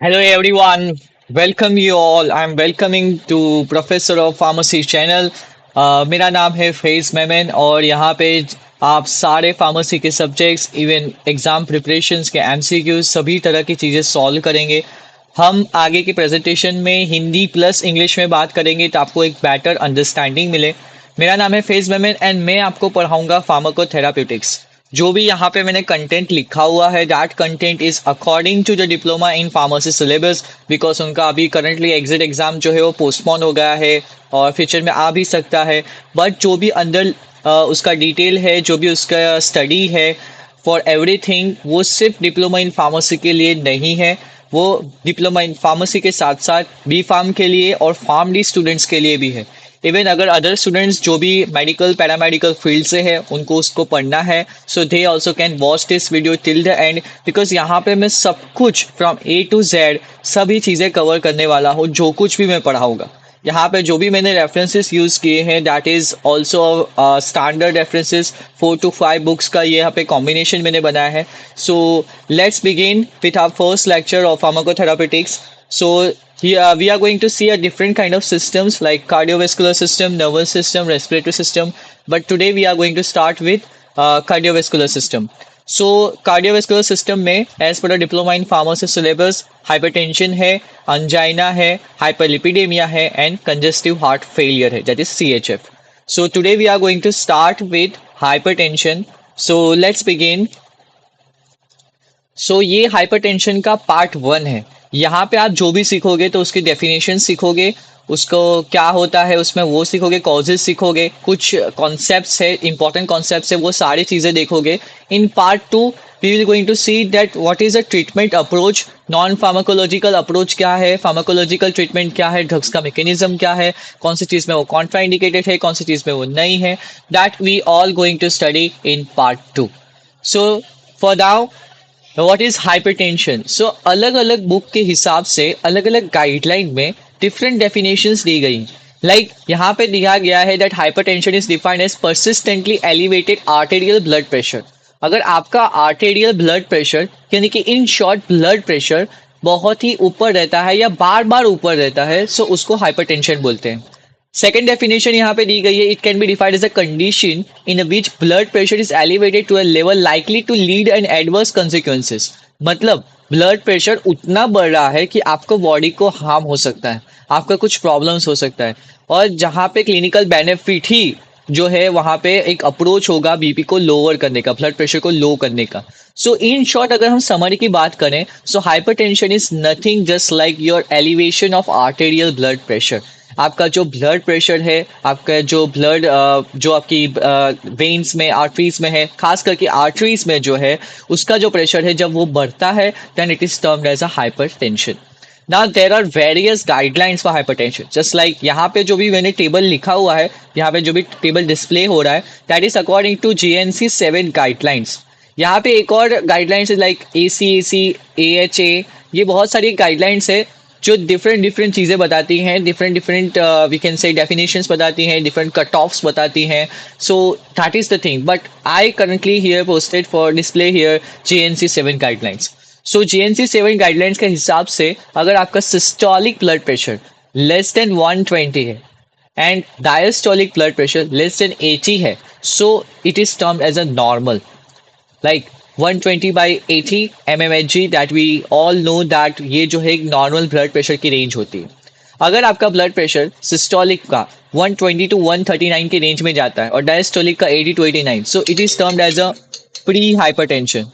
Hello everyone, welcome you all. I'm welcoming to Professor of Pharmacy channel. मेरा नाम है फैज़ मेमन और यहाँ पे आप सारे फार्मेसी के सब्जेक्ट्स इवन एग्जाम प्रिपरेशंस के एमसीक्यूज सभी तरह की चीज़ें सॉल्व करेंगे। हम आगे की प्रेजेंटेशन में हिंदी प्लस इंग्लिश में बात करेंगे तो आपको एक बेटर अंडरस्टैंडिंग मिले। मेरा नाम है फैज़ मेमन एंड मैं आपको पढ़ाऊंगा फार्माकोथेराप्यूटिक्स। जो भी यहाँ पे मैंने कंटेंट लिखा हुआ है that content is according to the diploma in pharmacy syllabus because उनका अभी करंटली एग्जिट एग्जाम जो है वो पोस्टपोन हो गया है और फ्यूचर में आ भी सकता है। बट जो भी अंदर उसका डिटेल है, जो भी उसका स्टडी है फॉर एवरीथिंग, वो सिर्फ डिप्लोमा इन फार्मेसी के लिए नहीं है। वो डिप्लोमा इन फार्मेसी के साथ साथ बी फार्म के लिए और फार्म डी स्टूडेंट्स के लिए भी है। इवन अगर अदर स्टूडेंट्स जो भी मेडिकल पैरामेडिकल फील्ड से है उनको उसको पढ़ना है so they also can watch this video till the end because यहाँ पे मैं सब कुछ फ्रॉम ए टू जेड सभी चीज़ें कवर करने वाला हूँ जो कुछ भी मैं पढ़ाऊँगा। यहाँ पे जो भी मैंने रेफरेंसेस यूज़ किए हैं that is also standard references 4 to 5 books का ये यहाँ पे कॉम्बिनेशन मैंने बनाया है। So let's begin with our first lecture of फार्माकोथेरापेutics. So here we are going to see a different kind of systems like cardiovascular system, nervous system, respiratory system. But today we are going to start with cardiovascular system. So cardiovascular system में as per the diploma in pharmacy syllabus hypertension है, angina है, hyperlipidemia है and congestive heart failure है that is CHF. So today we are going to start with hypertension. So let's begin. ये hypertension का part 1 है। यहाँ पे आप जो भी सीखोगे तो उसकी डेफिनेशन सीखोगे, उसको क्या होता है उसमें वो सीखोगे, कॉजेज सीखोगे, कुछ कॉन्सेप्ट्स है, इंपॉर्टेंट कॉन्सेप्ट्स है, वो सारी चीज़ें देखोगे। In part 2 we will going to see that what is a treatment approach, non pharmacological approach क्या है, फार्माकोलॉजिकल ट्रीटमेंट क्या है, ड्रग्स का मैकेनिज्म क्या है, कौन सी चीज़ में वो कॉन्ट्रा इंडिकेटेड है, कौन सी चीज़ में वो नहीं है, that we all going to study in part 2। So for now what is hypertension. अलग अलग बुक के हिसाब से अलग अलग गाइडलाइन में डिफरेंट डेफिनेशंस दी गई। यहाँ पे दिया गया है that hypertension is defined as persistently elevated arterial blood pressure. अगर आपका आर्टेरियल ब्लड प्रेशर यानी कि इन शॉर्ट ब्लड प्रेशर बहुत ही ऊपर रहता है या बार बार ऊपर रहता है सो उसको हाइपरटेंशन बोलते हैं। सेकेंड डेफिनेशन यहाँ पे दी गई है, it can be defined as a condition in which blood pressure is elevated to a level likely to lead an adverse consequences. मतलब ब्लड प्रेशर उतना बढ़ रहा है कि आपको बॉडी को हार्म हो सकता है, आपका कुछ प्रॉब्लम्स हो सकता है और जहाँ पे क्लिनिकल बेनिफिट ही जो है वहां पे एक अप्रोच होगा बीपी को लोअर करने का, ब्लड प्रेशर को लो करने का। इन शॉर्ट अगर हम समरी की बात करें hypertension is nothing just like your elevation of arterial blood pressure. आपका जो ब्लड प्रेशर है, आपका जो ब्लड जो आपकी वेन्स में आर्टरीज में है, खास करके आर्टरीज में जो है उसका जो प्रेशर है जब वो बढ़ता है then it is termed as a hypertension. Now there are various guidelines for hypertension just like यहाँ पे जो भी मैंने टेबल लिखा हुआ है, यहाँ पे जो भी टेबल डिस्प्ले हो रहा है that is according to GNC 7 guidelines. यहाँ पे एक और गाइडलाइंस लाइक ACAC, AHA, ये बहुत सारी गाइडलाइंस है जो डिफरेंट डिफरेंट चीज़ें बताती हैं, different different we can say definitions बताती हैं, डिफरेंट कट ऑफ्स बताती हैं। That is the thing but I currently here posted for display here GNC 7 guidelines. GNC 7 guidelines के हिसाब से अगर आपका systolic blood pressure less than 120 है and diastolic blood pressure less than 80 है it is termed as a normal. Like 120/80 mmHg that we all know that ये जो है एक नॉर्मल ब्लड प्रेशर की रेंज होती है। अगर आपका ब्लड प्रेशर सिस्टोलिक का 120 to 139 की रेंज में जाता है और डायस्टोलिक का 80 to 89 it is termed as a pre hypertension.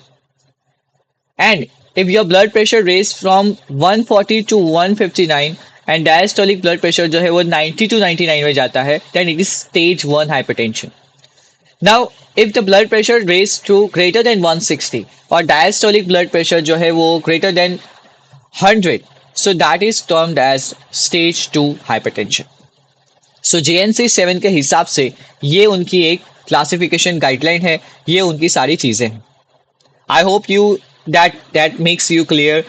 And if your blood pressure range from 140 to 159 and diastolic blood pressure जो है वो 90 to 99 में जाता है then it is stage 1 hypertension. Now, if the blood pressure raised to greater than 160 और diastolic blood pressure जो है वो greater than 100, that is termed as stage 2 hypertension. JNC 7 के हिसाब से ये उनकी एक क्लासिफिकेशन गाइडलाइन है, ये उनकी सारी चीजें हैं। I hope that makes you clear.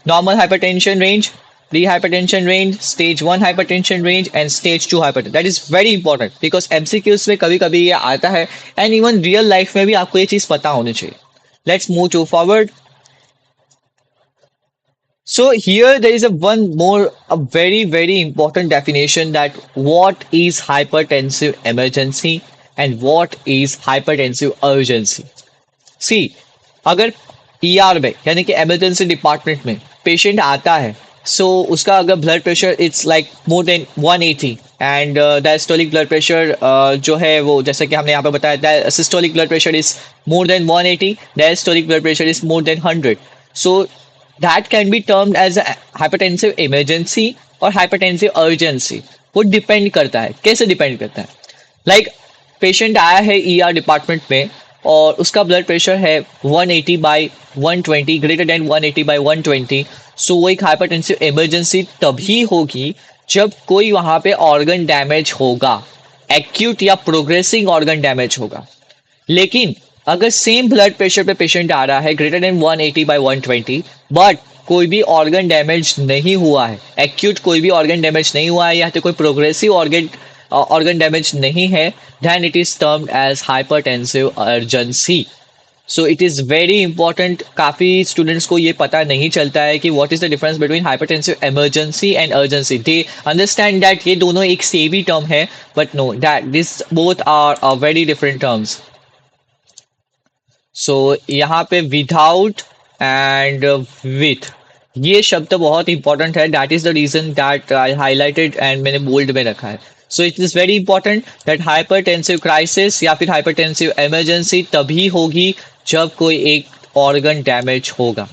Normal hypertension range, pre-hypertension range, stage 1 hypertension range and stage 2 hypertension. That is very important because MCQs में कभी कभी ये आता है and even real life में भी आपको ये चीज पता होनी चाहिए। Let's move to forward. So here there is a one more a very very important definition that what is hypertensive emergency and what is hypertensive urgency. सी अगर ईआर में यानी कि इमरजेंसी डिपार्टमेंट में पेशेंट आता है सो उसका अगर blood pressure it's like more than 180 and diastolic blood pressure जो है वो जैसे कि हमने यहाँ पे बताया systolic blood pressure is more than 180 diastolic blood pressure is more than 100 so that can be termed as hypertensive emergency और हाइपरटेंसिव अर्जेंसी वो डिपेंड करता है कैसे डिपेंड करता है लाइक पेशेंट आया है ईआर डिपार्टमेंट में और उसका ब्लड प्रेशर है 180 बाई 120 ग्रेटर देन 180 बाई 120 सो वो एक हाइपरटेंसिव इमरजेंसी तभी होगी जब कोई वहां पे ऑर्गन डैमेज होगा एक्यूट या प्रोग्रेसिंग ऑर्गन डैमेज होगा लेकिन अगर सेम ब्लड प्रेशर पे पेशेंट आ रहा है ग्रेटर देन 180 बाई 120 बट कोई भी ऑर्गन डैमेज नहीं हुआ है एक्यूट कोई भी ऑर्गन डैमेज नहीं हुआ है या तो कोई प्रोग्रेसिव ऑर्गन डैमेज नहीं है then it is termed as hypertensive urgency so it is very important काफी स्टूडेंट्स को ये पता नहीं चलता है कि what is the difference between hypertensive emergency and urgency they understand that ये दोनों एक सेम ही टर्म है but no that this both are very different terms so यहाँ पे विदाउट एंड विथ ये शब्द बहुत इंपॉर्टेंट है that is the reason that I highlighted and मैंने बोल्ड में रखा है so it is very important that hypertensive crisis या फिर हाइपरटेंसिव इमरजेंसी तभी होगी जब कोई एक ऑर्गन डैमेज होगा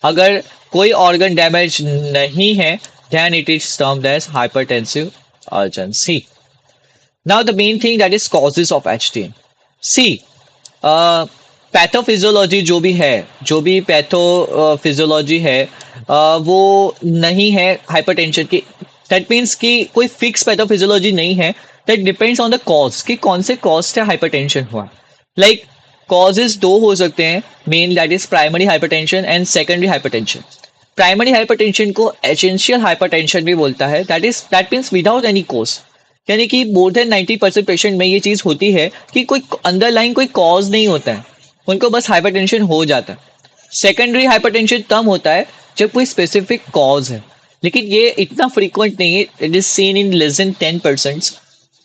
अगर कोई ऑर्गन डैमेज नहीं है then it is termed as hypertensive urgency now the main thing that is causes of HTM see pathophysiology जो भी पैथोफिजियोलॉजी है वो नहीं है हाइपरटेंशन की दैट मीन्स कि कोई फिक्स पैथोफिजियोलॉजी नहीं है that depends on the cause कि कौन से कॉज से हाइपरटेंशन हुआ लाइक कॉजेज दो हो सकते हैं main that is primary hypertension and secondary hypertension primary hypertension को एसेंशियल हाइपरटेंशन भी बोलता है that means without any cause यानी कि मोर देन 90% पेशेंट में ये चीज होती है कि कोई अंडरलाइन कोई कॉज नहीं होता है उनको बस हाइपरटेंशन हो जाता है सेकेंडरी हाइपरटेंशन तब होता है जब कोई स्पेसिफिक कॉज है लेकिन ये इतना फ्रीक्वेंट नहीं है it is seen in less than 10%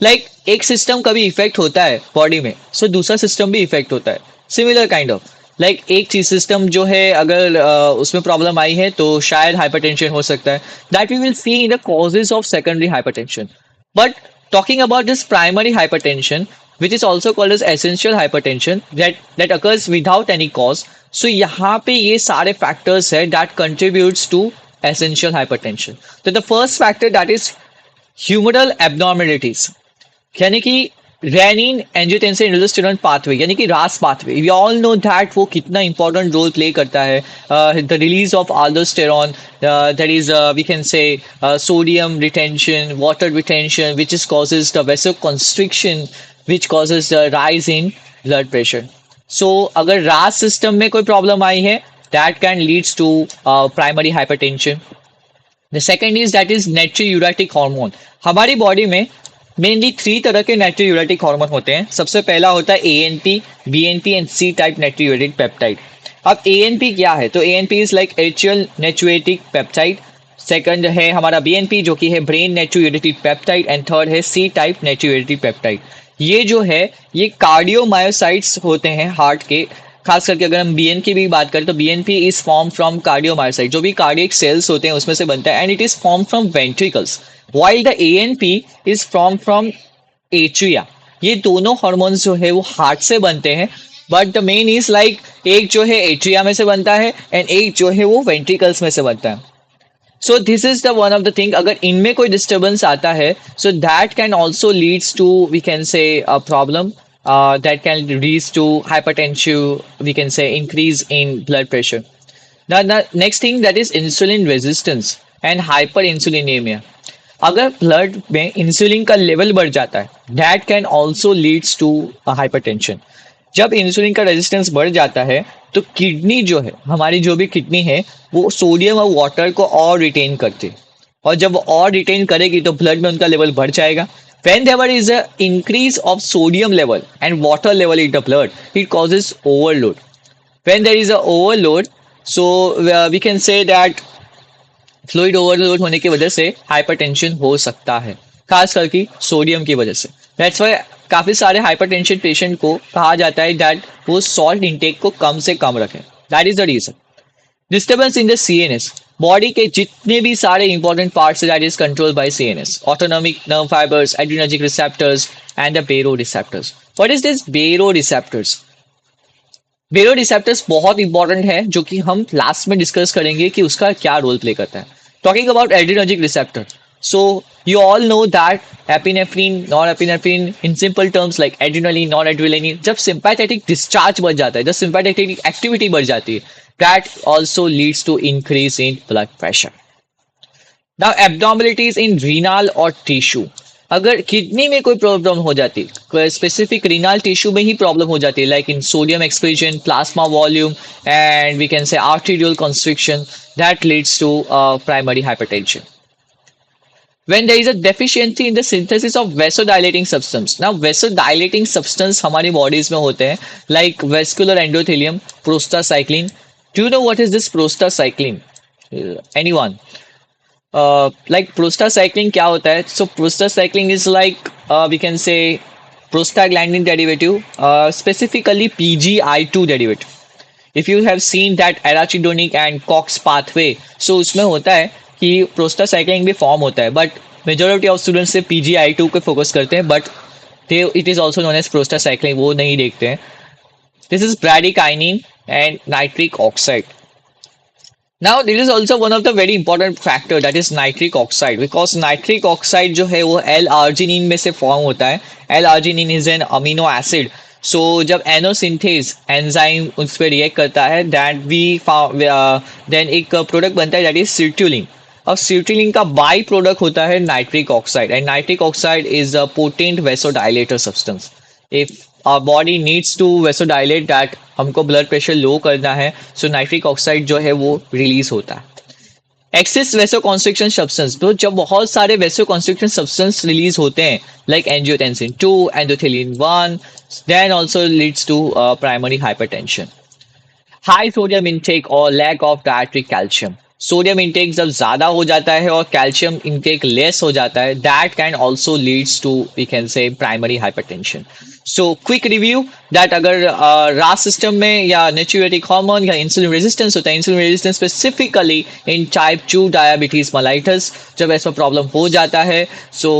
like एक सिस्टम कभी इफेक्ट होता है बॉडी में सो दूसरा सिस्टम भी इफेक्ट होता है सिमिलर काइंड ऑफ लाइक एक चीज सिस्टम जो है अगर उसमें प्रॉब्लम आई है तो शायद हाइपरटेंशन हो सकता है that we will see in the causes of secondary hypertension but talking about this primary hypertension which is also called as essential hypertension that occurs without any cause so यहाँ पे ये सारे factors है that contributes to essential hypertension so the first factor that is humoral abnormalities यानी कि renin angiotensin aldosterone pathway यानी कि RAAS pathway we all know that वो कितना इंपॉर्टेंट रोल प्ले करता है the release of aldosterone that is we can say sodium retention water retention which is causes the vasoconstriction which causes the rise in blood pressure so अगर रास system में कोई problem आई है that can leads to primary hypertension the second is that is natriuretic hormone हमारी body में mainly 3 तरह के नेट्रीयूरेटिक हार्मोन होते हैं सबसे पहला होता है ANP BNP and C type natriuretic peptide अब एएनपी क्या है तो ANP is like atrial natriuretic peptide second है हमारा बीएनपी जो कि है brain natriuretic peptide and third है सी टाइप नेट्रियूरेटिक पेप्टाइड ये जो है ये कार्डियोमायोसाइट्स होते हैं हार्ट के खास करके अगर हम बीएन की भी बात करें तो BNP is form from cardiomyocyte जो भी कार्डियक सेल्स होते हैं उसमें से बनता है and it is form from ventricles while the ANP is formed from atria ये दोनों हॉर्मोन्स जो है वो हार्ट से बनते हैं but the main is like एक जो है एट्रिया में से बनता है एंड एक जो है वो वेंट्रिकल्स में से बनता है so this is the one of the thing अगर इनमें कोई डिस्टर्बेंस आता है so that can also leads to we can say a problem that can lead to hypertension we can say increase in blood pressure now the next thing that is insulin resistance and hyperinsulinemia अगर blood में insulin का level बढ़ जाता है that can also leads to hypertension जब insulin का resistance बढ़ जाता है तो किडनी जो है हमारी जो भी किडनी है वो सोडियम और वाटर को और रिटेन करती है और जब वो और रिटेन करेगी तो ब्लड में उनका लेवल बढ़ जाएगा when there is a increase of sodium level and water level in the blood it causes overload when there is a overload so we can say that fluid overload होने की वजह से hypertension हो सकता है, खास करके सोडियम की वजह से। दैट्स वाई काफी सारे हाइपरटेंशन पेशेंट को कहा जाता है दैट वो सॉल्ट इंटेक को कम से कम रखें। That is the reason. Disturbance in the CNS, body के जितने भी सारे important parts that is control by CNS, autonomic nerve fibres, adrenergic receptors and the baroreceptors. What is this baroreceptors? Baroreceptors बहुत important है, जो कि हम last में डिस्कस करेंगे कि उसका क्या रोल प्ले करता है। Talking about adrenergic receptor, so you all know that epinephrine, norepinephrine, in simple terms like adrenaline, noradrenaline, जब sympathetic discharge बढ़ जाता है, जब sympathetic activity बढ़ जाती है, that also leads to increase in blood pressure. Now abnormalities in renal और tissue, अगर किडनी में कोई प्रॉब्लम हो जाती है, स्पेसिफिक रीनल टिश्यू में ही प्रॉब्लम हो जाती है, like in sodium excretion, plasma volume and we can say arterial constriction, that leads to primary hypertension. When there is a deficiency in the synthesis of vasodilating substance. Now vasodilating substance हमारी bodies में होते हैं, like vascular endothelium, prostacyclin. Do you know what is this prostacyclin? Anyone? Like prostacyclin क्या होता है? So prostacyclin is like we can say prostaglandin derivative, specifically PGI2 derivative. If you have seen that arachidonic and COX pathway, so उसमें होता है कि prostacyclin भी form होता है, बट मेजोरिटी ऑफ स्टूडेंट्स से PGI2 पे फोकस करते हैं, but they it is also known as prostacyclin, वो नहीं देखते हैं. This is bradykinin and nitric oxide. Now this is also one of the very important factor, that is nitric oxide, because nitric oxide जो है वो L arginine में से form होता है. L arginine is an amino acid. So जब eNO synthase enzyme उस पर रिएक्ट करता है, दैट वी देन एक प्रोडक्ट बनता है दैट इज सिर्ट्यूलिन. अब सिर्ट्यूलिन का बाई प्रोडक्ट होता है nitric oxide, and nitric oxide is a potent vasodilator substance. If our body needs to vasodilate that, हमको ब्लड प्रेशर लो करना है, सो नाइट्रिक ऑक्साइड जो है वो रिलीज होता है. एक्सेस वेसो कॉन्स्ट्रिक्शन सब्सटेंस, तो जब बहुत सारे वेसो कॉन्स्ट्रिक्शन सब्सटेंस रिलीज होते हैं, like angiotensin 2, endothelin 1, then also leads to primary hypertension. High sodium intake और lack of dietary calcium, sodium intake जब ज्यादा हो जाता है और कैल्शियम इंटेक लेस हो जाता है, that can also leads to we can say primary hypertension. So quick review that अगर रास सिस्टम में या नेचुरेटिक हार्मोन या इंसुलिन रेजिस्टेंस होता है, insulin resistance specifically in type 2 diabetes mellitus, जब ऐसा प्रॉब्लम हो जाता है, so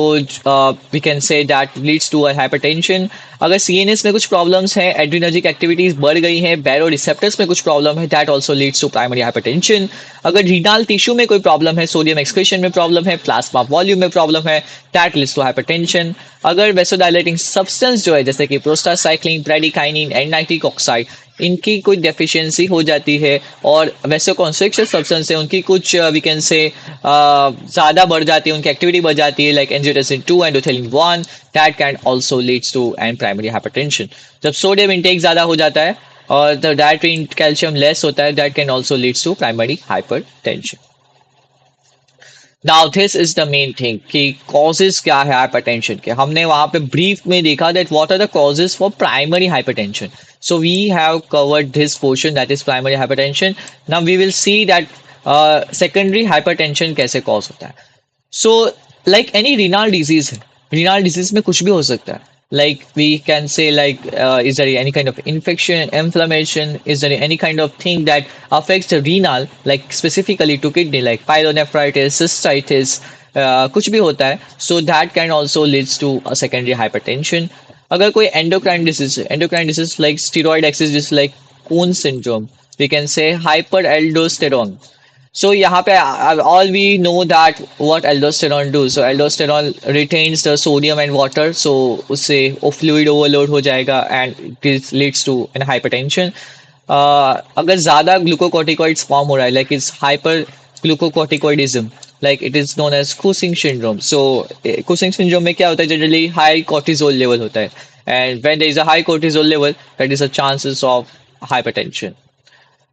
we can say that leads to hypertension. अगर सीएनएस में कुछ प्रॉब्लम्स हैं, एड्रिनर्जिक एक्टिविटीज बढ़ गई हैं, बैरो रिसेप्टर्स में कुछ प्रॉब्लम है, that also leads to primary hypertension. अगर रीनल टिश्यू में कोई प्रॉब्लम है, सोडियम एक्सक्रीशन में प्रॉब्लम है, प्लाज्मा वॉल्यूम में प्रॉब्लम है, दैट लीड्स टू हाइपरटेंशन. अगर वेसोडाइलेटिंग सब्सटेंस जो है, जैसे कि prostacyclin, bradykinin and nitric oxide, इनकी कोई डेफिशिएंसी हो जाती है और वैसे कॉन्स्ट्रिक्शन सब्सटेंस है उनकी कुछ वी कैन से ज़्यादा बढ़ जाती है, उनकी एक्टिविटी बढ़ जाती है, like angiotensin 2, endothelin 1, that can also leads to and primary hypertension. जब सोडियम इंटेक ज़्यादा हो जाता है और द डायट्री कैल्शियम लेस होता है, that can also leads to primary hypertension. Now this is the main thing कि कॉजेज क्या है हाइपरटेंशन के. हमने वहां पे ब्रीफ में देखा that what are the causes for primary hypertension. So we have covered this portion that is primary hypertension. Now we will see that secondary hypertension कैसे कॉज होता है. So like any renal disease है, renal disease में कुछ भी हो सकता है. Like we can say like is there any kind of infection, inflammation, is there any kind of thing that affects the renal, like specifically to kidney, like pyelonephritis, cystitis, कुछ भी होता है, so that can also leads to a secondary hypertension. अगर कोई endocrine disease like steroid excess, just like Kuhn syndrome, we can say hyperaldosteronism. So यहाँ पे all we know that what aldosterone do. So aldosterone retains the sodium and water. So उससे वो fluid overload हो जाएगा and this leads to an hypertension. अगर ज़्यादा glucocorticoids form हो रहा है, like it's hyperglucocorticoidism, like it is known as Cushing syndrome. So Cushing syndrome में क्या होता है, generally high cortisol level होता है, and when there is a high cortisol level, that is a chances of hypertension.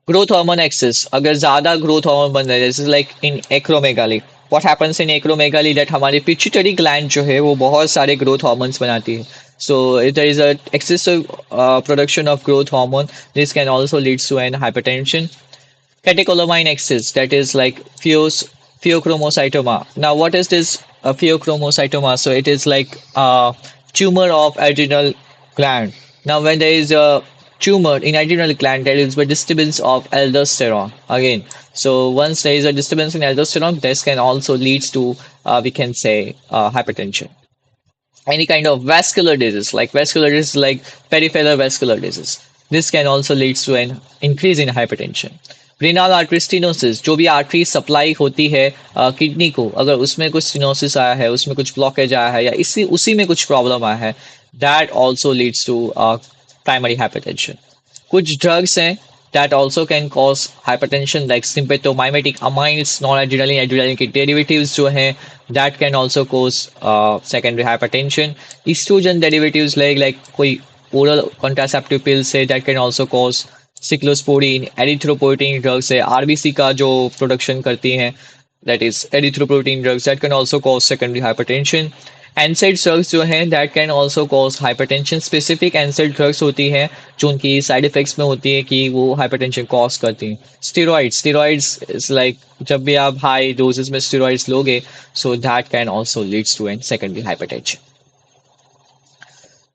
Growth hormone excess, अगर ज्यादा growth hormone बन रहा है, जैसे like in acromegaly, what happens in acromegaly that हमारी pituitary gland जो है वो बहुत सारे ग्रोथ हार्मोन्स बनाती है. So there is a excessive production of growth hormone, this can also leads to an hypertension. Catecholamine excess, that is like फ्यूज Pheochromocytoma. Now, what is this pheochromocytoma? So it is like a tumor of adrenal gland. Now, when there is a tumor in adrenal gland, there is a disturbance of aldosterone. Again, so once there is a disturbance in aldosterone, this can also lead to we can say hypertension. Any kind of vascular disease, like vascular disease, like peripheral vascular disease. This can also lead to an increase in hypertension. Renal artery stenosis, जो भी artery supply होती है kidney को, अगर उसमें कुछ stenosis आया है, उसमें कुछ ब्लॉकेज आया है या इसी उसी में कुछ प्रॉब्लम आया है, that also leads to primary hypertension. कुछ ड्रग्स हैं that also can cause hypertension like sympathomimetic amines, noradrenaline, adrenaline के derivatives जो हैं that can also cause secondary hypertension. Estrogen derivatives like कोई oral contraceptive pills है that can also cause cyclosporine, erythropoietin drugs है RBC का जो production करती हैं, that is erythropoietin drugs that can also cause secondary hypertension. एनसेड drugs जो हैं that can also cause hypertension. Specific एनसेड drugs होती हैं जो उनकी साइड इफेक्ट्स में होती है कि वो हाइपरटेंशन कॉज करती हैं. स्टेरॉइड्स इज लाइक जब भी आप हाई डोजेस में स्टेरॉइड्स लोगे, so that can also leads to an secondary hypertension.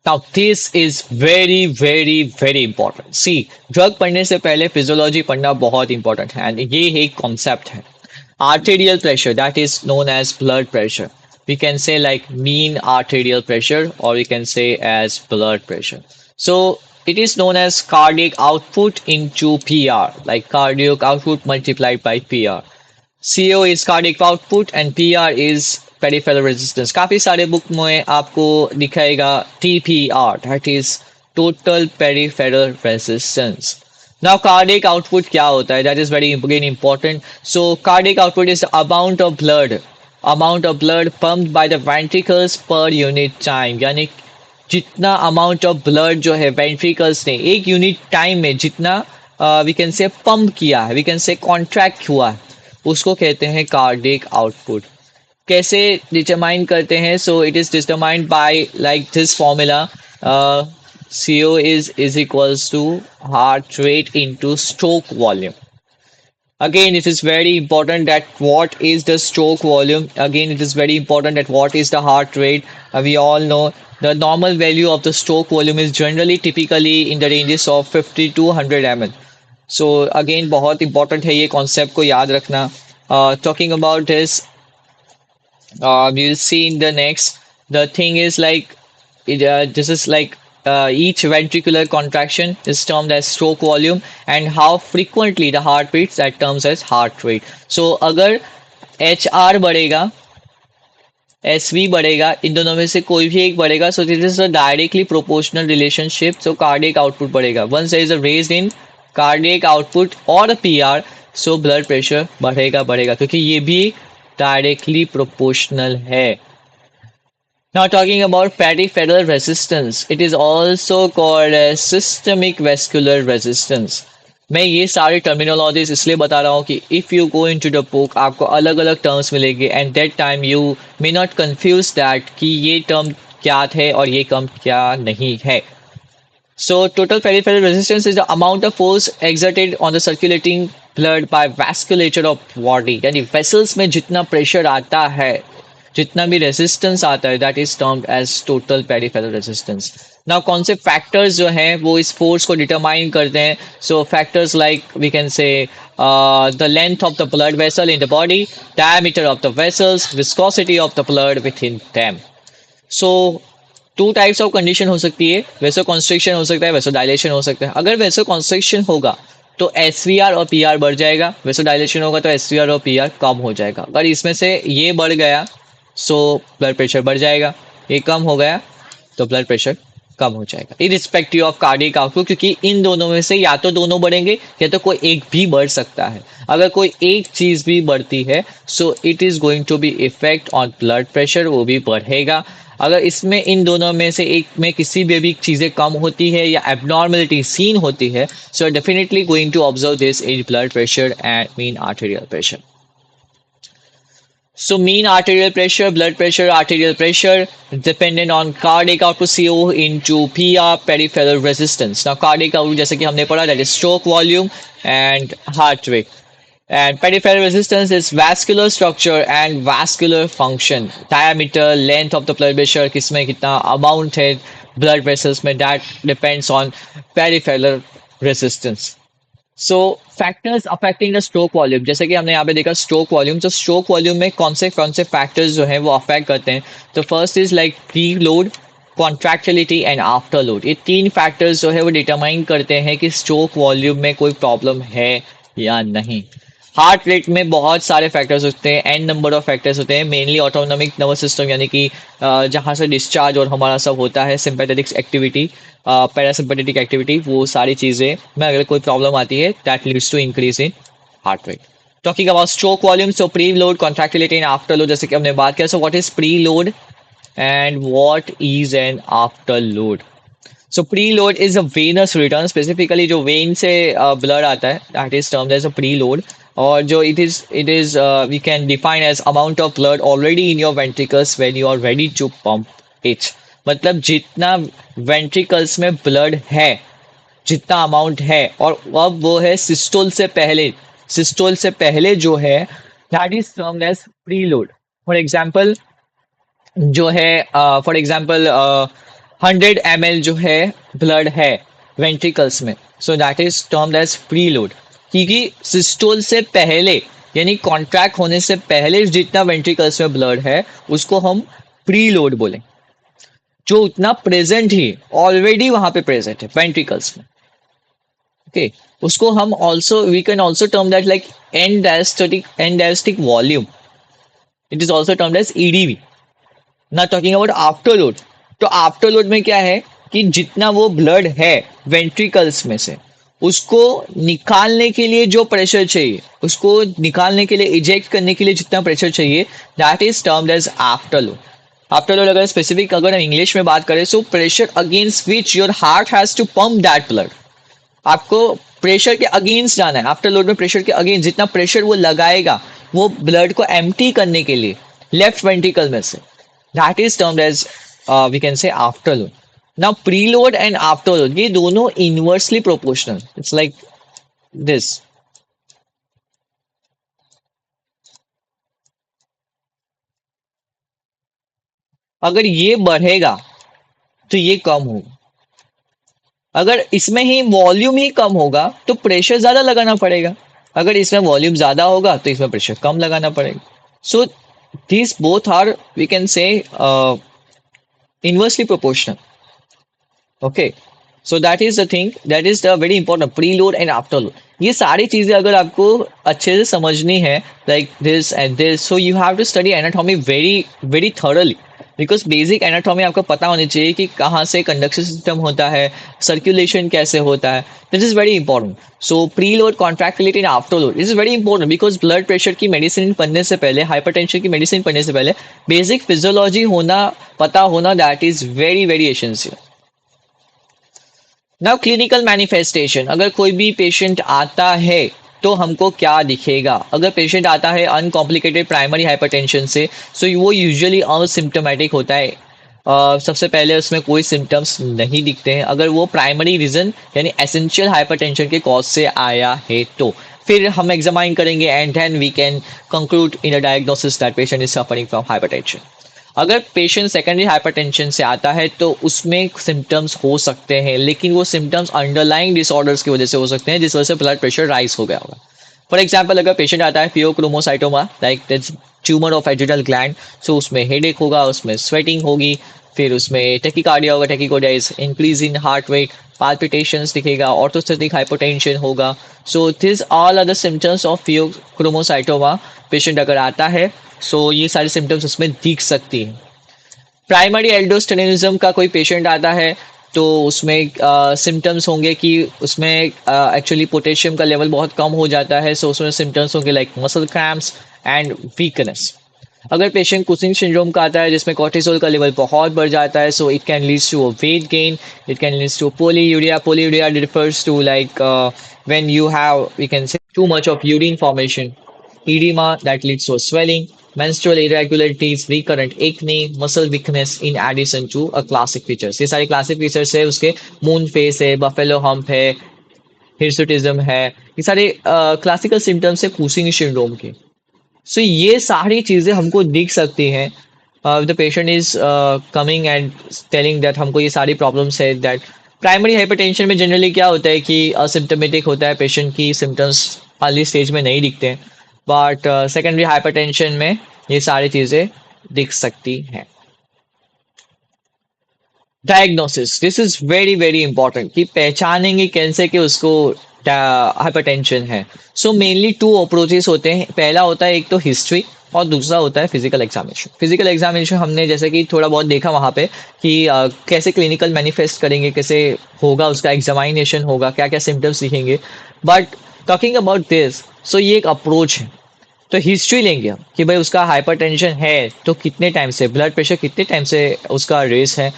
Now, this is very, very, very important. See, drug पढ़ने से पहले फिजियोलॉजी पढ़ना बहुत इंपॉर्टेंट है, एंड ये एक कॉन्सेप्ट है. Arterial pressure, that is known as blood pressure. We can say like mean arterial pressure, or we can say as blood pressure. So it is known as cardiac output into PR, like cardiac output multiplied by PR. CO is cardiac output and PR is peripheral resistance. काफी सारे book में आपको दिखाएगा TPR, that is total peripheral resistance. Now, cardiac output क्या होता है? That is very again important. So, cardiac output is the amount of blood pumped by the ventricles per unit time. यानी जितना amount of blood जो है ventricles ने एक unit time में जितना we can say pump किया है, we can say contract हुआ है, उसको कहते हैं cardiac output. कैसे determine करते हैं? So, it is determined by like this formula. CO is equals to heart rate into stroke volume. Again, it is very important that what is the stroke volume. Again, it is very important that what is the heart rate. We all know the normal value of the stroke volume is generally typically in the ranges of 50 to 100 ml. So again, बहुत important है ये concept को याद रखना. Talking about this, we'll see in the next. The thing is like this is like each ventricular contraction is termed as stroke volume, and how frequently the heart beats, that terms as heart rate. So अगर HR बढ़ेगा, SV बढ़ेगा, इन दोनों में से कोई भी एक बढ़ेगा, so this is a directly proportional relationship. So cardiac output बढ़ेगा. Once there is a raise in cardiac output or a PR, so blood pressure बढ़ेगा क्योंकि ये भी directly proportional है. Now, talking about peripheral resistance, it is also called as systemic vascular resistance. मैं ये सारे terminologies इसलिए बता रहा हूँ कि if you go into the book आपको अलग अलग टर्म्स मिलेंगे, and that time you may not confuse that कि ये टर्म क्या है और ये टर्म क्या नहीं है. So, total peripheral resistance is the amount of force exerted on the circulating blood by vasculature of body. यानी vessels में जितना प्रेशर आता है, जितना भी रेजिस्टेंस आता है, that is termed as total peripheral resistance. Now कौन से फैक्टर्स जो हैं वो इस फोर्स को डिटरमाइन करते हैं? So factors like we can say the length of the blood vessel in the body, diameter of the vessels, viscosity of the blood with in them. So two types of condition हो सकती है, वेसो constriction हो सकता है, वेसो dilation हो सकता है. अगर वेसो कॉन्स्ट्रिक्शन होगा तो एसवीआर और पीआर बढ़ जाएगा, वेसो डायलेशन होगा तो एसवीआर और पीआर कम हो जाएगा. अगर इसमें से ये बढ़ गया सो ब्लड प्रेशर बढ़ जाएगा, ये कम हो गया तो ब्लड प्रेशर कम हो जाएगा, इरिस्पेक्टिव ऑफ कार्डियक आउटपुट, क्योंकि इन दोनों में से या तो दोनों बढ़ेंगे या तो कोई एक भी बढ़ सकता है. अगर कोई एक चीज भी बढ़ती है so it is going to be effect on blood pressure, वो भी बढ़ेगा. अगर इसमें इन दोनों में से एक में किसी भी चीजें कम होती है या एबनॉर्मलिटी सीन होती है, so definitely going to observe this in blood pressure and mean arterial pressure. So mean arterial pressure, blood pressure, arterial pressure dependent on cardiac output CO into PR, peripheral resistance. Now cardiac output जैसे कि हमने पढ़ा, that is stroke volume and heart rate. And peripheral resistance is vascular structure and vascular function. Diameter, length of the blood pressure, किसमें कितना amount है blood vessels में, that depends on peripheral resistance. So factors affecting the stroke volume, जैसे कि हमने यहाँ पे देखा स्ट्रोक वॉल्यूम, तो स्ट्रोक वॉल्यूम में कौन से फैक्टर्स जो है वो अफेक्ट करते हैं. तो first is like pre load, contractility and afterload. ये तीन फैक्टर्स जो है वो डिटरमाइन करते हैं कि स्ट्रोक वॉल्यूम में कोई प्रॉब्लम है या नहीं. हार्ट रेट में बहुत सारे फैक्टर्स होते हैं, एन नंबर ऑफ फैक्टर्स होते हैं. मेनली ऑटोनॉमिक नर्वस सिस्टम, यानी कि जहाँ से डिस्चार्ज और हमारा सब होता है, सिंपैथेटिक एक्टिविटी, पैरासिम्पैथेटिक एक्टिविटी, वो सारी चीज़ें में अगर कोई प्रॉब्लम आती है that leads to increase in heart rate. Talking about stroke volume, so preload, contractility and afterload, जैसे कि हमने बात किया. So what is preload and what is an afterload? So preload is a venous return, specifically जो vein से blood आता है that is termed as a preload. और जो it is we can define as amount of blood already in your ventricles when you are ready to pump it. मतलब जितना ventricles में blood है, जितना अमाउंट है, और अब वो है सिस्टोल से पहले जो है that is termed as preload. For example जो है, फॉर एग्जाम्पल 100 ml जो है ब्लड है वेंट्रिकल्स में, so that is termed as preload. क्योंकि सिस्टोल से पहले, यानी कॉन्ट्रैक्ट होने से पहले जितना वेंट्रिकल्स में ब्लड है उसको हम प्री लोड बोलें. जो उतना प्रेजेंट ही ऑलरेडी वहां पे प्रेजेंट है वेंट्रिकल्स में, ओके, उसको हम also we can also term that like end diastolic volume. It is also termed as EDV. ना टॉकिंग अबाउट आफ्टर लोड, तो आफ्टर लोड में क्या है कि जितना वो ब्लड है वेंट्रिकल्स में से, उसको निकालने के लिए जो प्रेशर चाहिए, उसको निकालने के लिए, इजेक्ट करने के लिए जितना प्रेशर चाहिए, that is termed as afterload. Afterload अगर स्पेसिफिक अगर हम इंग्लिश में बात करें, so pressure against which your heart has to pump that blood. आपको प्रेशर के अगेंस्ट जाना है. आफ्टर लोड में प्रेशर के अगेंस्ट जितना प्रेशर वो लगाएगा वो ब्लड को एम्प्टी करने के लिए लेफ्ट वेंट्रिकल में से, that is termed as we can say afterload. Now preload and afterload ये दोनों inversely proportional. It's like this. अगर ये बढ़ेगा तो ये कम होगा. अगर इसमें ही वॉल्यूम ही कम होगा तो प्रेशर ज्यादा लगाना पड़ेगा. अगर इसमें वॉल्यूम ज्यादा होगा तो इसमें प्रेशर कम लगाना पड़ेगा. सो these both are, we can say, inversely proportional. Okay, so that is the thing, that is the very important preload and afterload. ये सारी चीजें अगर आपको अच्छे से समझनी है, like this and this, so you have to study anatomy very very thoroughly, because basic anatomy आपको पता होनी चाहिए कि कहाँ से कंडक्शन सिस्टम होता है, सर्कुलेशन कैसे होता है. This is very important. So preload, contractility and after load is very important because blood pressure की मेडिसिन पढ़ने से पहले, हाइपरटेंशन की मेडिसिन पढ़ने से पहले बेसिक फिजियोलॉजी होना, पता होना, that is very very essential. Now clinical manifestation, अगर कोई भी पेशेंट आता है तो हमको क्या दिखेगा. अगर पेशेंट आता है अनकॉम्प्लिकेटेड प्राइमरी हाइपरटेंशन से, सो वो यूजुअली असिम्टोमेटिक होता है. सबसे पहले उसमें कोई सिम्टम्स नहीं दिखते हैं. अगर वो प्राइमरी रीजन यानी एसेंशियल हाइपरटेंशन के कॉज से आया है तो फिर हम एग्जामाइन करेंगे and then we can conclude in a diagnosis that patient is suffering from hypertension. अगर पेशेंट सेकेंडरी हाइपरटेंशन से आता है तो उसमें सिम्टम्स हो सकते हैं, लेकिन वो सिम्टम्स अंडरलाइंग डिसऑर्डर्स की वजह से हो सकते हैं जिस वजह से ब्लड प्रेशर राइज हो गया होगा. फॉर एग्जाम्पल, अगर पेशेंट आता है pheochromocytoma, like that's tumour of adrenal gland, so उसमें हेडेक होगा, उसमें स्वेटिंग होगी, फिर उसमें टेकिकार्डिया होगा, tachycardia is increase in heart rate, palpitations दिखेगा, ऑर्थोस्टैटिक हाइपोटेंशन होगा. So this all are the symptoms of pheochromocytoma. Patient अगर आता है सो ये सारे सिम्टम्स उसमें दिख सकती हैं. प्राइमरी एल्डोस्टेरिनिज्म का कोई पेशेंट आता है तो उसमें सिम्टम्स होंगे कि उसमें एक्चुअली पोटेशियम का लेवल बहुत कम हो जाता है. सो उसमें सिम्टम्स होंगे like muscle cramps and weakness. अगर पेशेंट कुशिंग सिंड्रोम का आता है जिसमें कॉर्टिसोल का लेवल बहुत बढ़ जाता है, so it can leads to a weight gain, it can leads to polyuria. Polyuria refers to like when you have, we can say, too much of urine formation. Edema that leads to swelling, menstrual irregularities, recurrent acne, muscle weakness in addition to a classic features. ये सारे classic features है उसके. Moon face है, buffalo hump है, hirsutism है, ये सारे classical symptoms है कुशिंग सिंड्रोम के। सो ये सारी चीजें हमको दिख सकती हैं। The patient is coming and telling that हमको ये सारी प्रॉब्लम्स है। दैट प्राइमरी हाइपरटेंशन में जनरली क्या होता है कि असिम्टोमेटिक होता है, पेशेंट की सिम्टम्स अर्ली स्टेज में नहीं दिखते हैं, बट सेकेंडरी हाइपरटेंशन में ये सारी चीजें दिख सकती हैं। Diagnosis, this is very very important कि पहचानेंगे कैसे कि उसको हाइपरटेंशन है। सो मेनली टू अप्रोचेस होते हैं। पहला होता है एक तो हिस्ट्री और दूसरा होता है फिजिकल एग्जामिनेशन। फिजिकल एग्जामिनेशन हमने जैसे कि थोड़ा बहुत देखा वहाँ पे कि कैसे क्लिनिकल मैनिफेस्ट करेंगे, कैसे होगा उसका एग्जामिनेशन होगा, क्या क्या सिम्टम्स दिखेंगे। बट टॉकिंग अबाउट दिस, सो ये एक अप्रोच है। तो हिस्ट्री लेंगे हम कि भाई उसका हाइपरटेंशन है तो कितने टाइम से, ब्लड प्रेशर कितने टाइम से उसका रेस है,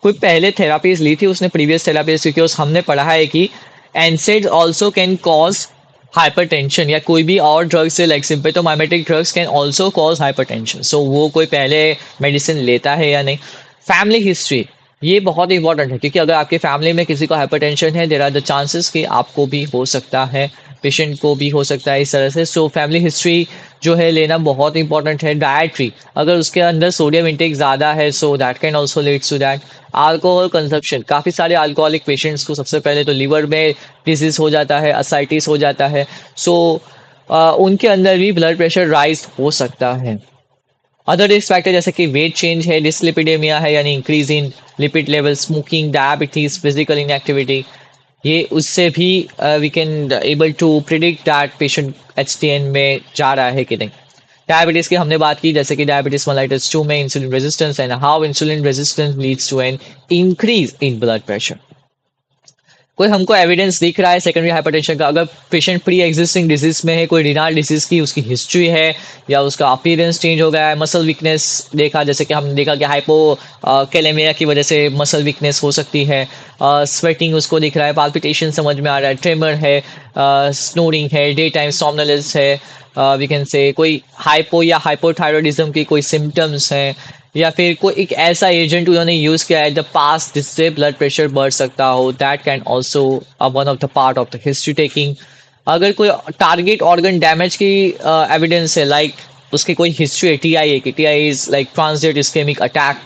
कोई पहले थेरापीज ली थी उसने, प्रीवियस थेरापीज, क्योंकि उस हमने पढ़ा है कि NSAID also can cause hypertension, या कोई भी और ड्रग्स से like sympathomimetic drugs can also cause hypertension. So वो कोई पहले मेडिसिन लेता है या नहीं। फैमिली हिस्ट्री, ये बहुत इंपॉर्टेंट है क्योंकि अगर आपके फैमिली में किसी को हाइपरटेंशन है, देर आर द चांसेस कि आपको भी हो सकता है, पेशेंट को भी हो सकता है इस तरह से। सो फैमिली हिस्ट्री जो है लेना बहुत इंपॉर्टेंट है। डायट्री, अगर उसके अंदर सोडियम इंटेक ज़्यादा है so that can also leads to that. Alcohol consumption, काफ़ी सारे अल्कोहलिक पेशेंट्स को सबसे पहले तो लीवर में डिजीज हो जाता है, असाइटिस हो जाता है। सो उनके अंदर भी ब्लड प्रेशर राइज हो सकता है। अदर रिस्क फैक्टर जैसे कि वेट चेंज है, डिसलिपिडेमिया है यानी increase in lipid level, smoking, diabetes, physical inactivity, ये उससे भी we can able to predict that patient HTN में जा रहा है कि नहीं। डायबिटीज की हमने बात की, जैसे कि डायबिटीज मेलाइटस 2 में insulin resistance and how insulin resistance leads to an increase in blood pressure. कोई हमको एविडेंस दिख रहा है सेकेंडरी हाइपरटेंशन का, अगर पेशेंट प्री एग्जिस्टिंग डिजीज में है, कोई रिनाल डिजीज की उसकी हिस्ट्री है, या उसका अपीयरेंस चेंज हो गया है, मसल वीकनेस देखा, जैसे कि हमने देखा कि हाइपो कैलेमिया की वजह से मसल वीकनेस हो सकती है, स्वेटिंग उसको दिख रहा है, पाल्पिटेशन समझ में आ रहा है, ट्रेमर है, स्नोरिंग है, डे टाइम सोमनोलेंस है, वी कैन से कोई हाइपो या हाइपोथायरॉयडिज्म की कोई सिम्टम्स हैं, या फिर कोई एक ऐसा एजेंट उन्होंने यूज किया है द पास्ट जिससे ब्लड प्रेशर बढ़ सकता हो, that can also one of the part of the history taking. अगर कोई टारगेट ऑर्गन डैमेज की एविडेंस है, लाइक उसकी कोई हिस्ट्री है, टीआई है कि TI is like transit ischaemic attack,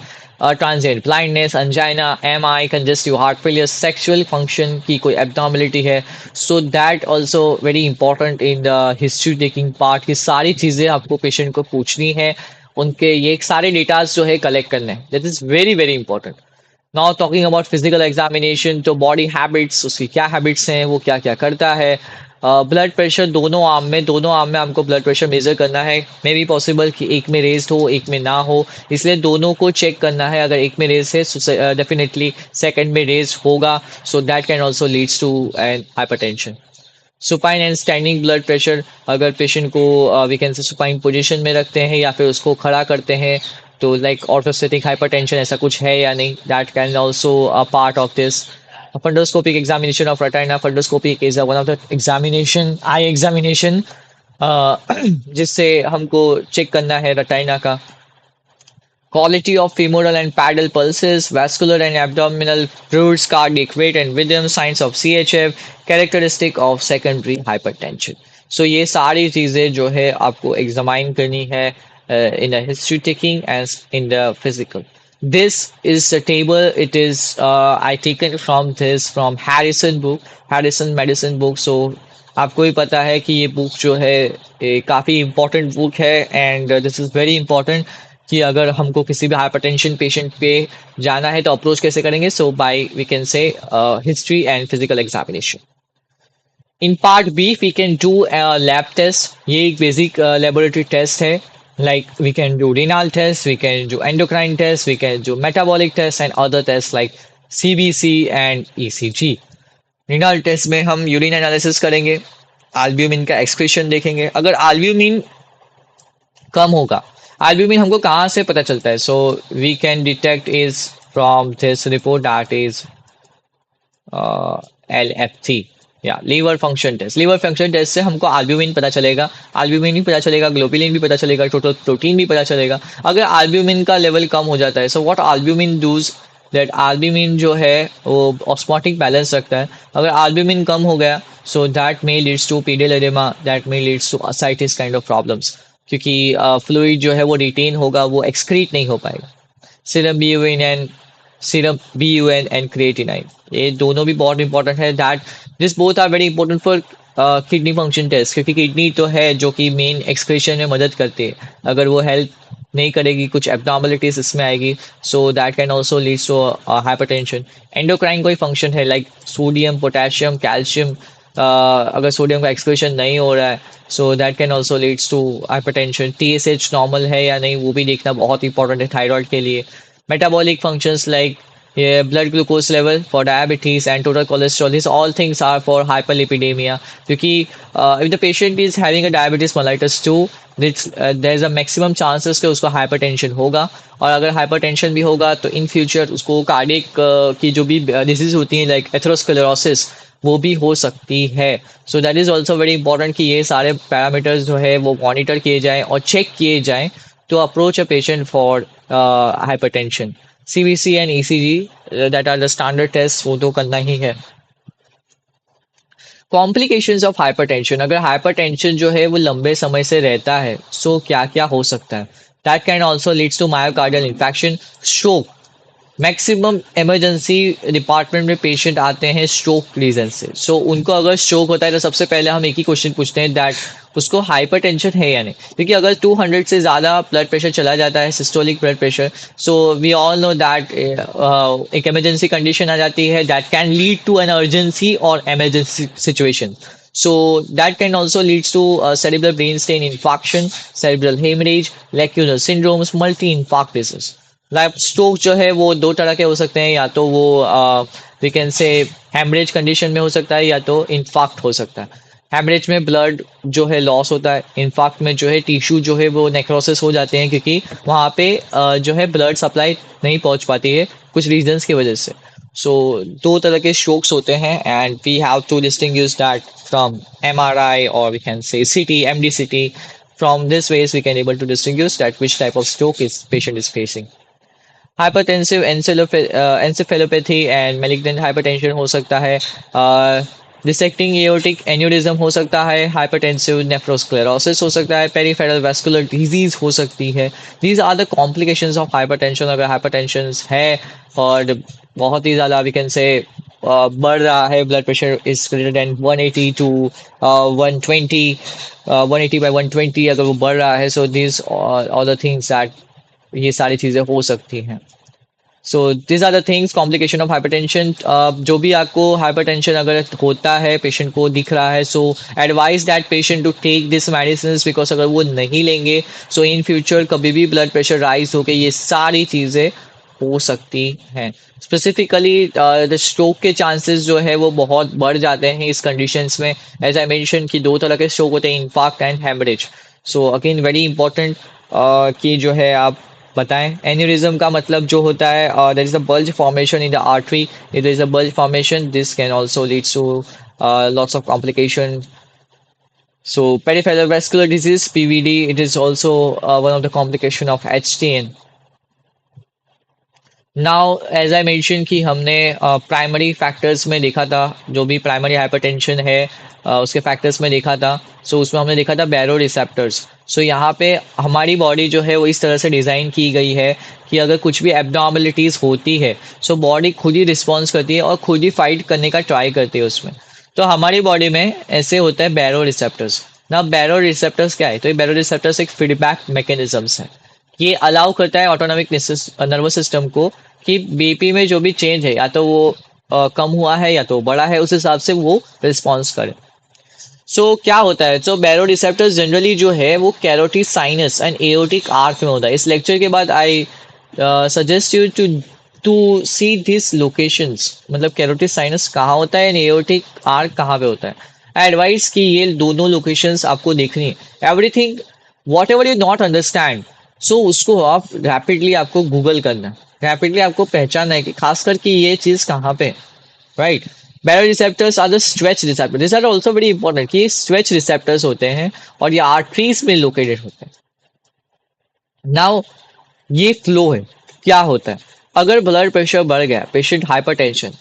transit blindness, angina, MI, congestive heart failure, sexual function की कोई एब्नॉर्मेलिटी है, so that also very important in the history taking part की सारी चीज़ें आपको पेशेंट को पूछनी है, उनके ये सारे डेटाज जो है कलेक्ट करने हैं, that is very very important. Now talking about physical examination, तो बॉडी हैबिट्स, उसकी क्या हैबिट्स हैं, वो क्या क्या करता है। ब्लड प्रेशर दोनों आर्म में हमको ब्लड प्रेशर मेजर करना है। मे बी पॉसिबल कि एक में रेज्ड हो एक में ना हो, इसलिए दोनों को चेक करना है। अगर एक में रेज है डेफिनेटली सेकंड में रेज होगा, so that can also leads to an hypertension. Supine and standing blood pressure, अगर पेशेंट को we can say supine position में रखते हैं या फिर उसको खड़ा करते हैं, तो लाइक ऑर्थोस्टैटिक हाइपरटेंशन ऐसा कुछ है या नहीं, that can also a part of this. Fundoscopic examination of retina, fundoscopic is one of the examination, eye examination, जिससे हमको चेक करना है रेटिना का। Quality of femoral and pedal pulses, vascular and abdominal fluids, cardiac weight and rhythm, signs of CHF, characteristic of secondary hypertension. So ये सारी चीज़ें जो है आपको एग्जामाइन करनी है in the history taking and in the physical. This is the table. It is I taken from this from Harrison book, Harrison medicine book. So आपको भी पता है कि ये बुक जो है काफ़ी इंपॉर्टेंट बुक है, and this is very important कि अगर हमको किसी भी हाइपरटेंशन पेशेंट पे जाना है तो अप्रोच कैसे करेंगे। So by we can say history and physical examination. In part B we can do lab test, ये एक बेसिक लेबोरेटरी टेस्ट है, like we can do renal test, we can do endocrine test, we can do metabolic test and other test like CBC and ECG। renal test में हम urine analysis करेंगे, albumin का excretion देखेंगे। अगर albumin कम होगा, albumin हमको कहाँ से पता चलता है, so we can detect is from this report that is LFT या liver function test. Liver function test से हमको एल्ब्यूमिन पता चलेगा, एल्ब्यूमिन भी पता चलेगा, ग्लोबुलिन भी पता चलेगा, टोटल प्रोटीन भी पता चलेगा। अगर एल्ब्यूमिन का लेवल कम हो जाता है, so what albumin does, that albumin जो है वो ऑस्मोटिक बैलेंस रखता है। अगर एल्ब्यूमिन कम हो गया so that may leads to pedal oedema, that may leads to ascites kind of problems, क्योंकि फ्लूइड जो है वो रिटेन होगा, वो एक्सक्रीट नहीं हो पाएगा। Serum BUN and serum BUN and creatinine, ये दोनों भी बहुत इंपॉर्टेंट है। That this both are very important for kidney function test, क्योंकि किडनी तो है जो कि मेन एक्सक्रीशन में मदद करती है। अगर वो हेल्प नहीं करेगी, कुछ एब्नॉर्मलिटीज इसमें आएगी, so that can also leads to hypertension. Endocrine कोई फंक्शन है लाइक सोडियम, पोटेशियम, कैल्शियम, अगर सोडियम का एक्सक्रीशन नहीं हो रहा है so that can also leads to hypertension. TSH normal है या नहीं वो भी देखना बहुत इंपॉर्टेंट है थायराइड के लिए। metabolic functions like blood glucose level for diabetes and total cholesterol, these all things are for hyperlipidemia, क्योंकि if the patient is having a diabetes mellitus 2, there is a maximum chances कि उसको hypertension होगा, और अगर hypertension भी होगा तो in future उसको cardiac की जो भी disease होती है like atherosclerosis वो भी हो सकती है। So that is also very important कि ये सारे पैरामीटर्स जो है वो मॉनिटर किए जाएं और चेक किए जाएं to approach a patient for hypertension. CBC and ECG that are the standard tests वो तो करना ही है। कॉम्प्लिकेशंस ऑफ हाइपरटेंशन, अगर हाइपरटेंशन जो है वो लंबे समय से रहता है सो क्या क्या हो सकता है। That can also leads to myocardial infection, stroke. Maximum emergency department में पेशेंट आते हैं स्ट्रोक रीजन से। सो उनको अगर स्ट्रोक होता है तो सबसे पहले हम एक ही क्वेश्चन पूछते हैं दैट उसको हाइपरटेंशन है या नहीं, क्योंकि अगर 200 से ज़्यादा ब्लड प्रेशर चला जाता है, systolic blood pressure, so we all know that एक इमरजेंसी कंडीशन आ जाती है that can lead to an urgency और emergency situation. So that can also leads to cerebral brainstem infarction, cerebral hemorrhage, lacunar syndromes, multi-infarct disease. Like stroke जो है वो दो तरह के हो सकते हैं, या तो वो we can say haemorrhage condition में हो सकता है या तो इन्फाक्ट हो सकता है। हेमरेज में ब्लड जो है लॉस होता है, इन्फाक्ट में जो है टिश्यू जो है वो नेक्रोसिस हो जाते हैं, क्योंकि वहाँ पे जो है ब्लड सप्लाई नहीं पहुँच पाती है कुछ रीजंस की वजह से। सो दो तरह के स्ट्रोक्स होते हैं and we have to distinguish that from MRI और we can say CT, MDCT. From this ways we can able to distinguish that which type of stroke is patient is facing. Hypertensive encephalopathy and malignant hypertension हो सकता है। Dissecting aortic aneurysm हो सकता है। Hypertensive nephrosclerosis हो सकता है। Peripheral vascular disease हो सकती है। These are the complications of hypertension. अगर हाइपरटेंशन है और बहुत ही ज़्यादा वी कैन से बढ़ रहा है, blood pressure is greater than 180 to 120, 180 by 120 अगर वो बढ़ रहा है, so this all the things that ये सारी चीज़ें हो सकती हैं। So this are the things, complication of hypertension. जो भी आपको हाइपरटेंशन अगर होता है, पेशेंट को दिख रहा है, so advise that patient to take this medicine, because अगर वो नहीं लेंगे सो इन फ्यूचर कभी भी ब्लड प्रेशर राइज होकर ये सारी चीज़ें हो सकती हैं। स्पेसिफिकली द स्ट्रोक के चांसेस जो है वो बहुत बढ़ जाते हैं इस कंडीशंस में। एज आई मेंशन कि दो तरह के स्ट्रोक होते हैं, infarct and haemorrhage. So again very important कि जो है आप बताएं। एन्यूरिज्म का मतलब जो होता है there is a bulge formation in the artery, if there is a bulge formation this can also leads to lots of complication. So peripheral vascular disease PVD, it is also one of the complication of HTN. Now as I mention कि हमने primary factors में देखा था, जो भी primary hypertension है उसके factors में देखा था। सो उसमें हमने देखा था बैरो रिसेप्टर्स। सो यहाँ पे हमारी बॉडी जो है वो इस तरह से डिज़ाइन की गई है कि अगर कुछ भी एब्नॉर्मलिटीज़ होती है सो बॉडी खुद ही रिस्पॉन्स करती है और खुद ही फाइट करने का ट्राई करती है उसमें। तो हमारी बॉडी में ऐसे होता है बैरो रिसेप्टर्स। ना बैरो रिसेप्टर्स क्या है, तो ये बैरो रिसेप्टर्स एक फीडबैक मैकेनिज्म्स है। ये अलाउ करता है ऑटोनॉमिक नर्वस सिस्टम को कि बीपी में जो भी चेंज है, या तो वो कम हुआ है या तो बड़ा है, उस हिसाब से वो रिस्पॉन्स करे। सो क्या होता है, तो बैरो रिसेप्टर्स जनरली जो है वो carotid sinus and aortic arch में होता है। इस लेक्चर के बाद I suggest you to see this locations, मतलब कैरोटिड साइनस कहाँ होता है एंड एओर्टिक आर्क कहाँ पे होता है। आई एडवाइस कि ये दोनों लोकेशंस आपको देखनी है। Everything what ever you not understand, so उसको आप रैपिडली आपको गूगल करना है, रैपिडली आपको पहचानना है कि खासकर कि ये चीज़ कहाँ पे, right. Baroreceptors are the stretch receptor, this are also very important कि स्ट्रेच रिसेप्टर्स होते हैं और ये आर्टरीज में लोकेटेड होते हैं। नाउ ये फ्लो है, क्या होता है, अगर ब्लड प्रेशर बढ़ गया, पेशेंट हाइपरटेंशन,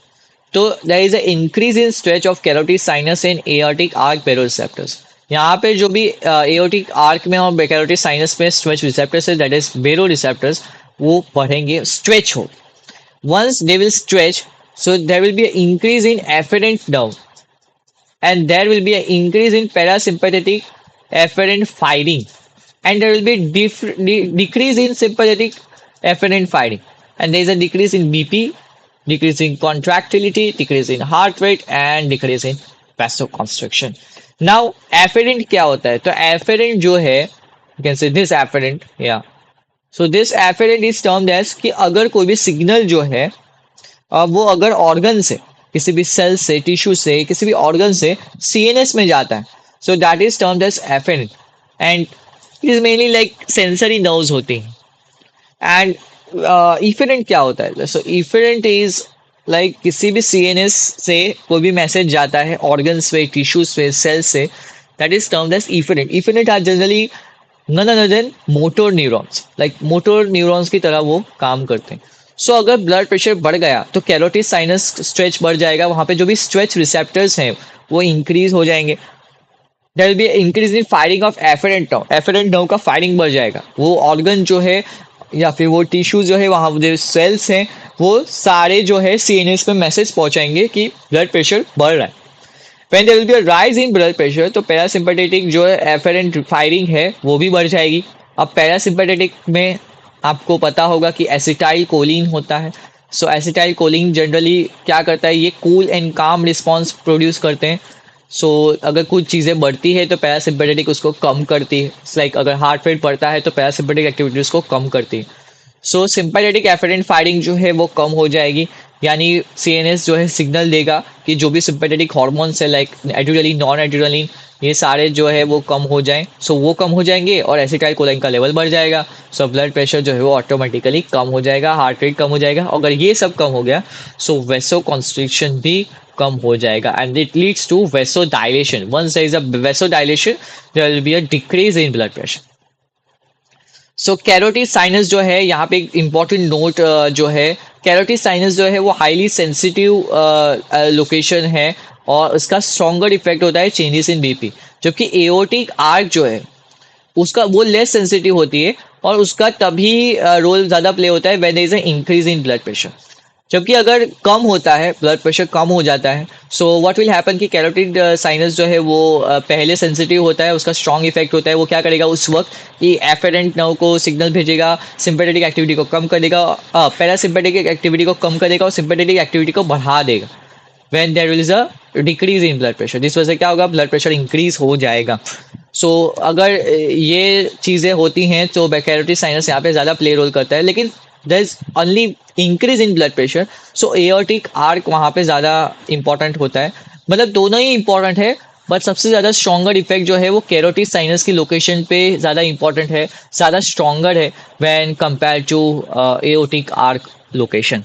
तो there is a increase in stretch of carotid sinus and aortic arch baroreceptors. यहाँ पे जो भी एओर्टिक आर्क में और कैरोटिड साइनस में स्ट्रेच रिसेप्टर्स है, दैट इज बेरोरिसेप्टर्स, वो बढ़ेंगे, स्ट्रेच हो। Once they will stretch, so there will be an increase in afferent nerve, and there will be an increase in parasympathetic afferent firing, and there will be decrease in sympathetic afferent firing, and there is a decrease in BP, decrease in contractility, decrease in heart rate, and decrease in vasoconstriction. Now afferent क्या होता है? तो afferent जो है, you can say this afferent, yeah. So this afferent is termed as कि अगर कोई भी सिग्नल जो है वो अगर ऑर्गन से, किसी भी सेल से, टिश्यू से, किसी भी ऑर्गन से सीएनएस में जाता है, so that is termed as afferent, and it is mainly like sensory nerves होती हैं। एंड इफरेंट क्या होता है? सो इफरेंट इज लाइक किसी भी सीएनएस से कोई भी मैसेज जाता है ऑर्गन्स पे, टिश्यूज पे, सेल से, that is termed as efferent. Efferent are generally none other than motor neurons, like motor neurons की तरह वो काम करते हैं। सो अगर ब्लड प्रेशर बढ़ गया तो कैरोटिड साइनस स्ट्रेच बढ़ जाएगा, वहां पे जो भी स्ट्रेच रिसेप्टर्स हैं वो इंक्रीज हो जाएंगे। There will be increase in firing of afferent nerve, afferent nerve का फायरिंग बढ़ जाएगा। वो ऑर्गन जो है या फिर वो टिश्यू जो है, वहां जो सेल्स हैं, वो सारे जो है सीएनएस में मैसेज पहुंचाएंगे कि ब्लड प्रेशर बढ़ रहा है। When there will be a rise in blood pressure, तो पैरासिम्पेटेटिक जो है एफरेंट फायरिंग है वो भी बढ़ जाएगी। अब पैरासिम्पेटेटिक में आपको पता होगा कि एसिटाइल कोलिन होता है। सो एसिटाइल कोलिन जनरली क्या करता है? ये कूल एंड काम रिस्पॉन्स प्रोड्यूस करते हैं। सो अगर कुछ चीज़ें बढ़ती है तो पैरासिम्पेटेटिक उसको कम करती है। लाइक अगर हार्ट रेट बढ़ता है तो पैरासिम्पेटेटिक एक्टिविटी उसको कम करती है। सो सिंपैथेटिक एफरेंट फायरिंग जो है वो कम हो जाएगी, यानी सीएनएस जो है सिग्नल देगा कि जो भी सिंपैथेटिक हार्मोन्स है लाइक एड्रेनलिन, नॉन एड्रेनलिन, ये सारे जो है वो कम हो जाएं। सो वो कम हो जाएंगे और एसिटाइल कोलिन का लेवल बढ़ जाएगा। सो ब्लड प्रेशर जो है वो ऑटोमेटिकली कम हो जाएगा, हार्ट रेट कम हो जाएगा। अगर ये सब कम हो गया सो वेसो कॉन्स्ट्रिक्शन भी कम हो जाएगा, and it leads to vasodilation. Once there is a vasodilation there will be a decrease in blood pressure. So carotid sinus जो है, यहाँ पे एक इम्पॉर्टेंट नोट जो है, कैरोटिड साइनस जो है वो हाईली सेंसिटिव लोकेशन है और उसका स्ट्रॉन्गर इफेक्ट होता है चेंजेस इन बीपी, जबकि एओर्टिक आर्क जो है उसका वो लेस सेंसिटिव होती है और उसका तभी रोल ज़्यादा प्ले होता है when there is a increase in blood pressure. जबकि अगर कम होता है, ब्लड प्रेशर कम हो जाता है, सो व्हाट विल हैपन कि कैरोटिड साइनस जो है वो पहले सेंसिटिव होता है, उसका स्ट्रॉन्ग इफेक्ट होता है। वो क्या करेगा उस वक्त कि एफरेंट नर्व को सिग्नल भेजेगा, सिंपैथेटिक एक्टिविटी को कम कर देगा, पैरासिम्पैथेटिक एक्टिविटी को कम कर देगा और सिंपैथेटिक एक्टिविटी को बढ़ा देगा। When there is a decrease in blood pressure, जिस वजह से क्या होगा? ब्लड प्रेशर इंक्रीज हो जाएगा। सो अगर ये चीज़ें होती हैं तो कैरोटिड साइनस यहाँ पे ज़्यादा प्ले रोल करता है, लेकिन there is only increase in blood pressure, so aortic arc वहाँ पे ज़्यादा इंपॉर्टेंट होता है। मतलब दोनों ही इंपॉर्टेंट है, बट सबसे ज़्यादा स्ट्रॉन्गर इफेक्ट जो है वो कैरोटिड साइनस की लोकेशन पे ज़्यादा इंपॉर्टेंट है, ज़्यादा स्ट्रॉन्गर है when compare to aortic arc location.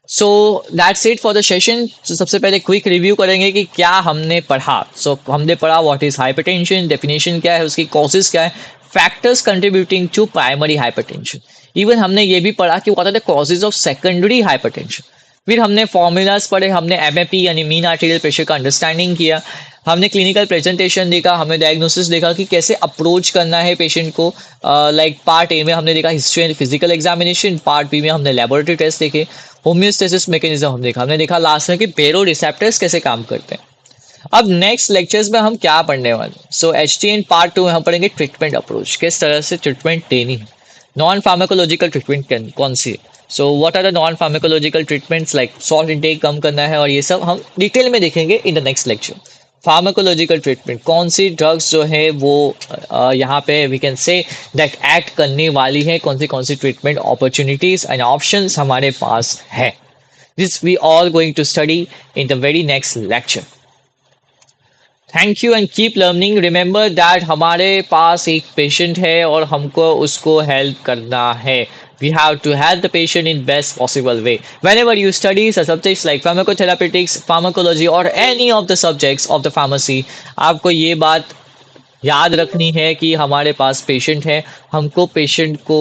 So that's it for the session. तो सबसे पहले क्विक रिव्यू करेंगे कि क्या हमने पढ़ा। सो हमने पढ़ा व्हाट इज हाइपरटेंशन, डेफिनेशन क्या है, उसकी कॉजेज क्या है, factors contributing to primary hypertension. Even हमने ये भी पढ़ा कि what are the causes of secondary hypertension. फिर हमने फॉर्मूलाज पढ़े, हमने एमएपी यानी मीन आर्टेरियल प्रेशर का अंडरस्टैंडिंग किया, हमने क्लिनिकल प्रेजेंटेशन देखा, हमने डायग्नोसिस देखा कि कैसे अप्रोच करना है पेशेंट को। लाइक पार्ट ए में हमने देखा history and physical examination, part B में हमने लेबोरेटरी टेस्ट देखे, होम्योस्टेसिस मैकेनिज्म हमने देखा लास्ट में कि बेरो रिसेप्टर्स कैसे काम करते हैं। अब नेक्स्ट लेक्चर्स में हम क्या पढ़ने वाले? सो HTN पार्ट 2 में हम पढ़ेंगे ट्रीटमेंट अप्रोच, किस तरह से ट्रीटमेंट देनी है। नॉन फार्माकोलॉजिकल ट्रीटमेंट कौन सी है? So what are the non pharmacological treatments, like salt intake कम करना है और ये सब हम डिटेल में देखेंगे in the next lecture. Pharmacological treatment, कौन सी ड्रग्स जो है वो यहाँ पे we can say that act करने वाली है, कौन सी ट्रीटमेंट अपॉर्चुनिटीज एंड ऑप्शंस हमारे पास है। This we all going to study in the very next lecture. Thank you and keep learning. Remember that हमारे पास एक पेशेंट है और हमको उसको हेल्प करना है। We have to help the patient in best possible way. Whenever you study subjects like pharmacotherapeutics, pharmacology or any of the subjects of the pharmacy, आपको ये बात याद रखनी है कि हमारे पास पेशेंट है, हमको पेशेंट को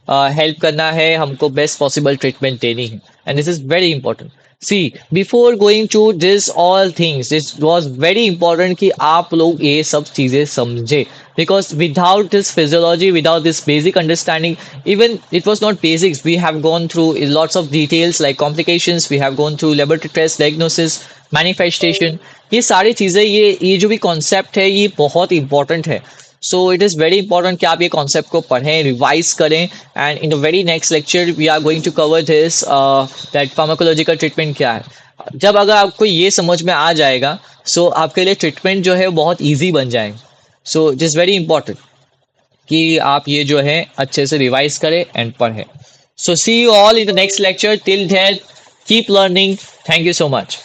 हेल्प करना है, हमको बेस्ट पॉसिबल ट्रीटमेंट देनी है, and this is very important. See, before going to this all things, this was very important कि आप लोग ये सब चीजें समझे, because without this physiology, without this basic understanding, even it was not basics, we have gone through lots of details like complications, we have gone through laboratory test, diagnosis, manifestation. ये सारी चीजें, ये जो भी कॉन्सेप्ट है, ये बहुत important है. So it is very important कि आप ये कॉन्सेप्ट को पढ़ें, रिवाइज करें, and in the very next lecture we are going to cover this that pharmacological treatment क्या है. जब अगर आपको ये समझ में आ जाएगा, सो आपके लिए ट्रीटमेंट जो है वो बहुत ईजी बन जाएगा. सो इट इज़ वेरी इंपॉर्टेंट कि आप ये जो है अच्छे से रिवाइज करें एंड पढ़ें. So see you all in the next lecture. Till then keep learning. Thank you so much.